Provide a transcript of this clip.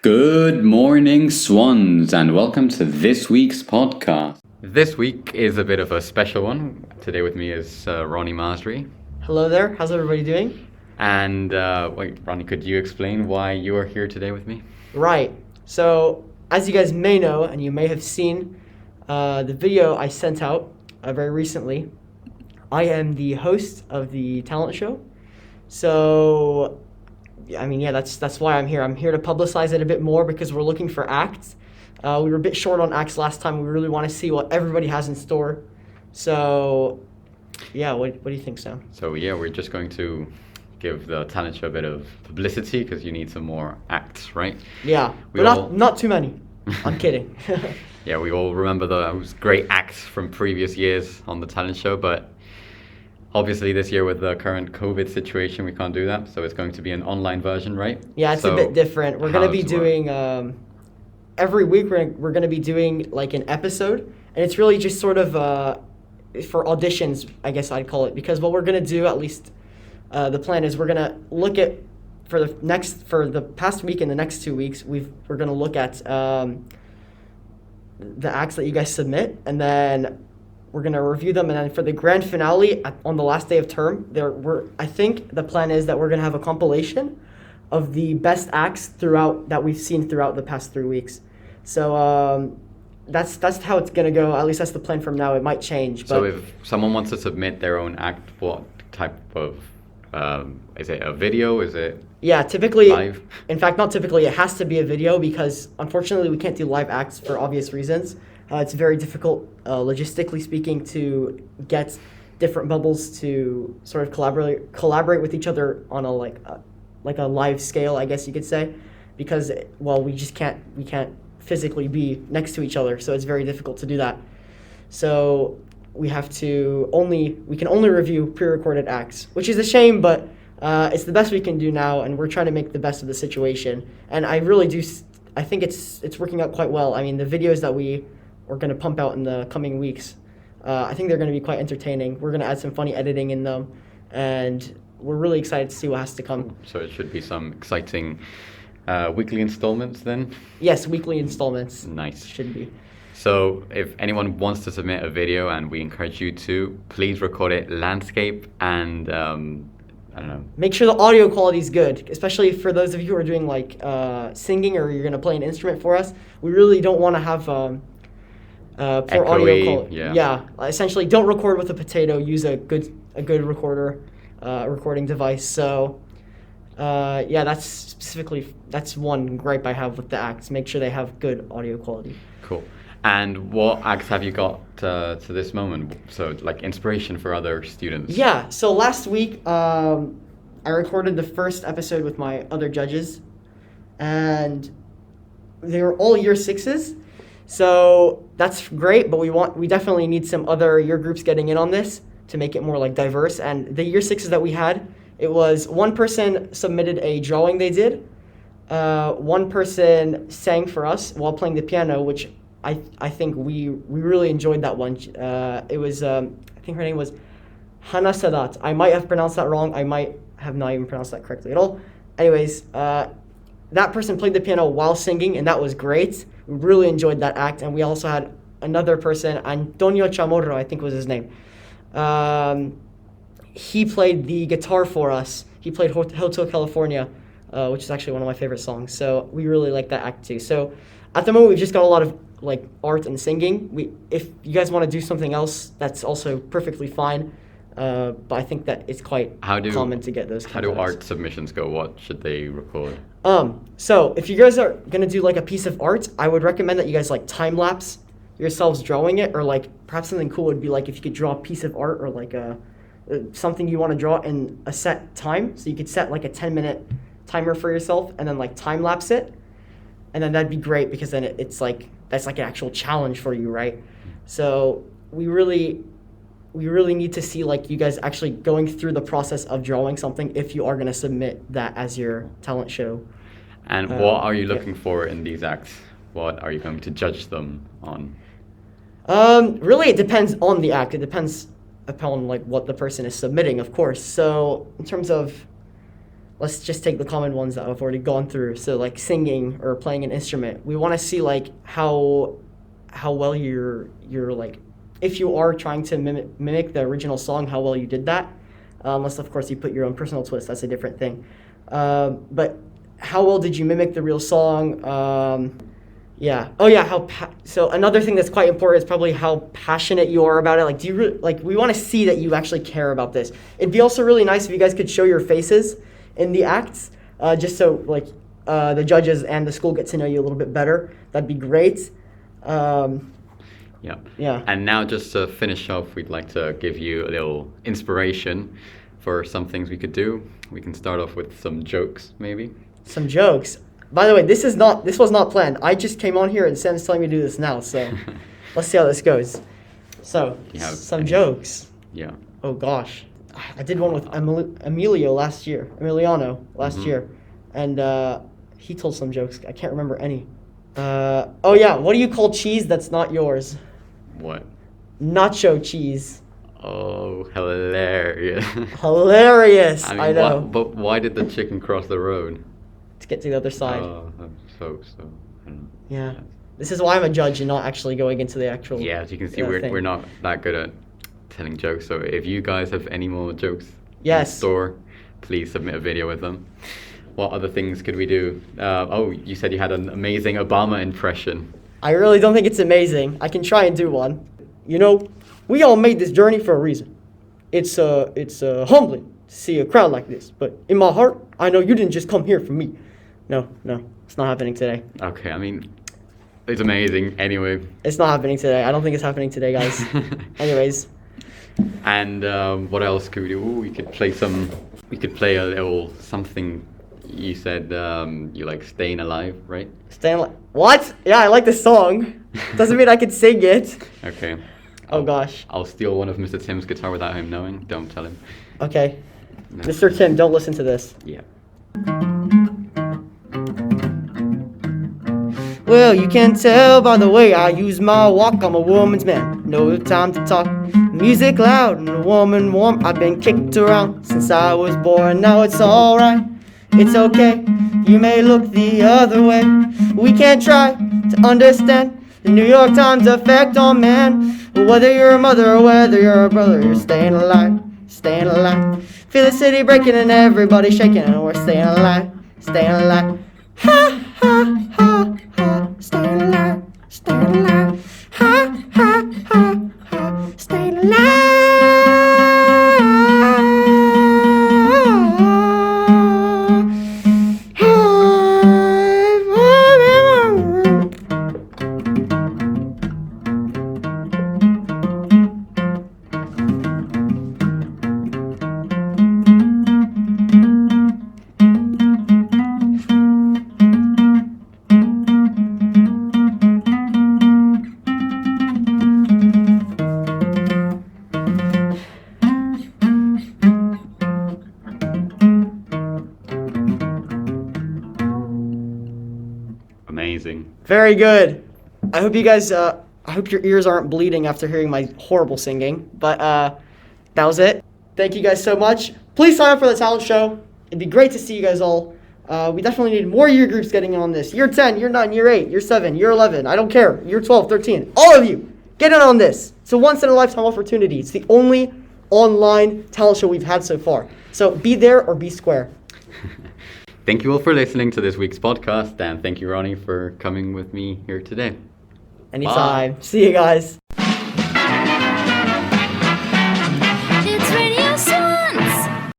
Good morning, Swans, and welcome to this week's podcast. This week is a bit of a special one. Today with me is Roni Masri. Hello there, how's everybody doing? And wait, Roni, could you explain why you are here today with me? Right, so as you guys may know, and you may have seen the video I sent out very recently, I am the host of the talent show. So, that's why I'm here. I'm here to publicize it a bit more because we're looking for acts. We were a bit short on acts last time. We really want to see what everybody has in store. So, yeah, what do you think, Sam? So yeah, we're just going to give the talent show a bit of publicity because you need some more acts, right? Yeah, but not too many. I'm kidding. Yeah, we all remember those great acts from previous years on the talent show, but obviously this year with the current COVID situation, we can't do that. So it's going to be an online version, right? Yeah, it's a bit different. We're going to be doing, every week we're going to be doing like an episode. And it's really just sort of for auditions, I guess I'd call it. Because what we're going to do, at least the plan is we're going to look at, for the past week and the next 2 weeks, we're going to look at the acts that you guys submit, and then we're going to review them, and then for the grand finale on the last day of term, I think the plan is that we're going to have a compilation of the best acts that we've seen throughout the past 3 weeks. So that's how it's going to go. At least that's the plan from now. It might change. So if someone wants to submit their own act, what type of is it a video? Is it typically live? In fact, not typically. It has to be a video because unfortunately we can't do live acts for obvious reasons. It's very difficult, logistically speaking, to get different bubbles to sort of collaborate with each other on a live scale, I guess you could say, because we can't physically be next to each other, so it's very difficult to do that. So we can only review pre-recorded acts, which is a shame, but it's the best we can do now, and we're trying to make the best of the situation. And I think it's working out quite well. I mean, the videos that we're going to pump out in the coming weeks, I think they're going to be quite entertaining. We're going to add some funny editing in them, and we're really excited to see what has to come. So it should be some exciting weekly installments then? Yes, weekly installments. Nice. Should be. So if anyone wants to submit a video, and we encourage you to, please record it landscape and I don't know. Make sure the audio quality is good, especially for those of you who are doing like singing or you're going to play an instrument for us. We really don't want to have poor audio quality. Yeah. Essentially, don't record with a potato. Use a good recording device. So that's one gripe I have with the acts. Make sure they have good audio quality. Cool. And what acts have you got to this moment? So, like, inspiration for other students? Yeah, so last week, I recorded the first episode with my other judges, and they were all year sixes, so that's great, but we definitely need some other year groups getting in on this to make it more, like, diverse. And the year sixes that we had, it was one person submitted a drawing they did, one person sang for us while playing the piano, which I think we really enjoyed that one. It was, I think her name was Hana Sadat. I might have pronounced that wrong. I might have not even pronounced that correctly at all. Anyways, that person played the piano while singing, and that was great. We really enjoyed that act. And we also had another person, Antonio Chamorro, I think was his name. He played the guitar for us. He played Hotel California, which is actually one of my favorite songs. So we really like that act too. So at the moment, we've just got a lot of like art and singing. If you guys want to do something else, that's also perfectly fine. But I think that it's quite common to get those. How do art submissions go? What should they record? So if you guys are gonna do like a piece of art, I would recommend that you guys like time lapse yourselves drawing it, or like perhaps something cool would be like if you could draw a piece of art or like something you want to draw in a set time. So you could set like a 10-minute timer for yourself and then like time lapse it, and then that'd be great because then it's like that's like an actual challenge for you, right? So we really need to see like you guys actually going through the process of drawing something if you are going to submit that as your talent show. And what are you looking for in these acts? What are you going to judge them on? Really, it depends on the act. It depends upon like what the person is submitting, of course. So in terms of let's just take the common ones that I've already gone through. So like singing or playing an instrument. We want to see like how well you're like, if you are trying to mimic the original song, how well you did that. Unless of course you put your own personal twist, that's a different thing. But how well did you mimic the real song? Yeah. Oh yeah. So another thing that's quite important is probably how passionate you are about it. Like, do you like? We want to see that you actually care about this. It'd be also really nice if you guys could show your faces in the acts, just so like the judges and the school get to know you a little bit better. That'd be great. Yeah. Yeah. And now, just to finish off, we'd like to give you a little inspiration for some things we could do. We can start off with some jokes, maybe. Some jokes. By the way, this was not planned. I just came on here and Sam's telling me to do this now, so let's see how this goes. So, some jokes. Yeah. Oh gosh. I did one with Emiliano last year, and he told some jokes. I can't remember any. Oh yeah, what do you call cheese that's not yours? What? Nacho cheese. Oh, hilarious. Hilarious. I know. But why did the chicken cross the road? To get to the other side. Oh, so. I don't know. Yeah. This is why I'm a judge and not actually going into the actual. Yeah, as you can see, we're not that good at telling jokes. So if you guys have any more jokes in store, please submit a video with them. What other things could we do? You said you had an amazing Obama impression. I really don't think it's amazing. I can try and do one. You know, we all made this journey for a reason. It's humbling to see a crowd like this. But in my heart, I know you didn't just come here for me. No, it's not happening today. Okay, I mean, it's amazing. Anyway. It's not happening today. I don't think it's happening today, guys. Anyways. And what else could we do? Ooh, we could play a little something. You said you like Staying Alive, right? Staying Alive. What? Yeah, I like the song. Doesn't mean I can sing it. Okay. Oh gosh. I'll steal one of Mr. Tim's guitar without him knowing. Don't tell him. Okay. No. Mr. Tim, don't listen to this. Yeah. Well, you can tell by the way I use my walk. I'm a woman's man. No time to talk. Music loud and a woman warm. I've been kicked around since I was born. Now it's alright. It's okay. You may look the other way. We can't try to understand the New York Times effect on man. Whether you're a mother or whether you're a brother, you're staying alive. Staying alive. Feel the city breaking and everybody shaking, and we're staying alive. Staying alive. Ha ha ha ha. Staying alive. Staying alive. Ha ha ha ha. Staying alive. Amazing. Very good. I hope you guys, I hope your ears aren't bleeding after hearing my horrible singing. But that was it. Thank you guys so much. Please sign up for the talent show. It'd be great to see you guys all. We definitely need more year groups getting in on this. Year 10, year 9, year 8, year 7, year 11. I don't care. Year 12, 13. All of you, get in on this. It's a once-in-a-lifetime opportunity. It's the only online talent show we've had so far. So be there or be square. Thank you all for listening to this week's podcast, and thank you, Roni, for coming with me here today. Anytime. Bye. See you guys.